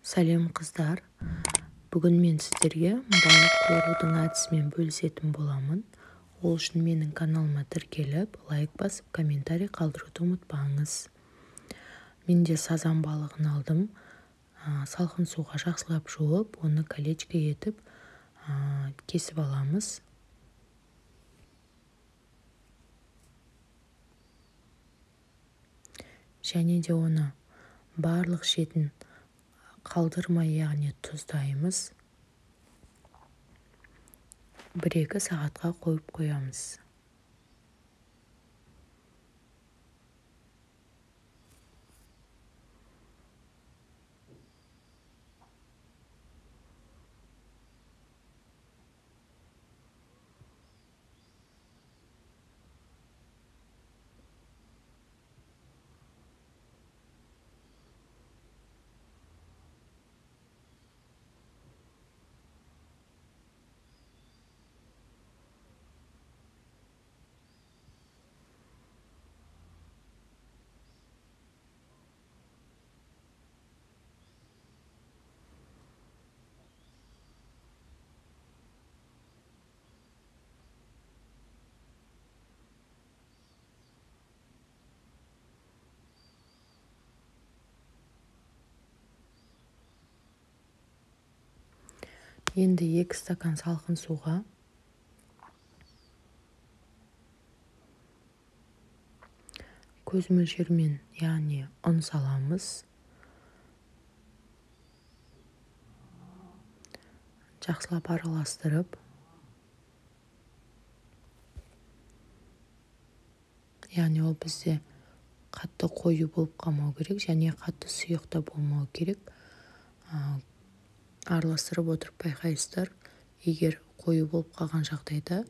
Сәлем қыздар. Бүгін мен сіздерге балық қорудың әдісімен бөлісетін боламын. Ол үшін менің каналыма тіркеліп, лайк басып, комментарий қалдыруды ұмытпаңыз. Мен де сазан балығын алдым. Салқын суға жақсылап жуып, оны колечко етіп кесіп аламыз. Және де оны барлық шетін қалдырмай, яғни тұздаймыз. 1-2 сағатқа қойып қоямыз. Енді 2 стакан салқын суға көз мөлшерімен, яғни ұн саламыз. Жақсылап араластырып, яғни ол бізде қатты қою болып қалмау керек, және қатты сұйық та болмау керек. Араластырып отырып байқайсыздар, егер қою болып қалған жағдайда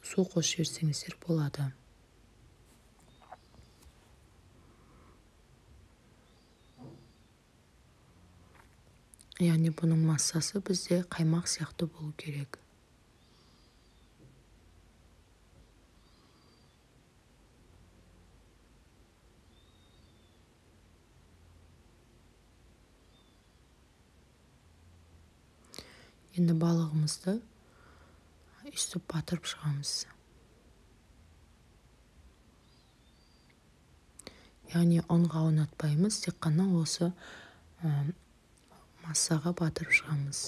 су қосып жіберсеңіздер болады. Яғни бұның массасы бізде қаймақ сияқты болу керек. Енді балығымызды үстіп батырып шығамыз. Яғни ұнға ұнатпаймыз, тек қана осы массаға батырып шығамыз.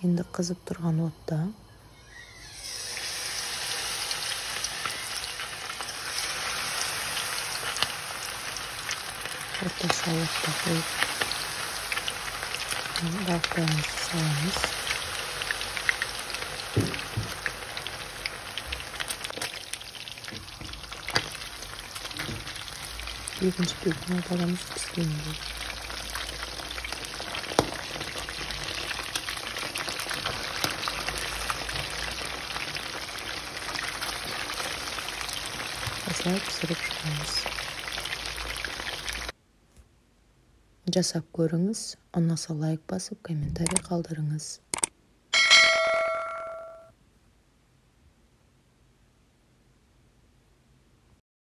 Енді қызып тұрған отта орташа отта қойып балықтарымызды саламыз. Екінші бетіне аударамыз піскенде. Осылай пісіріп шығамыз. Жасап көріңіз, ұнаса лайк басып, комментарий қалдырыңыз.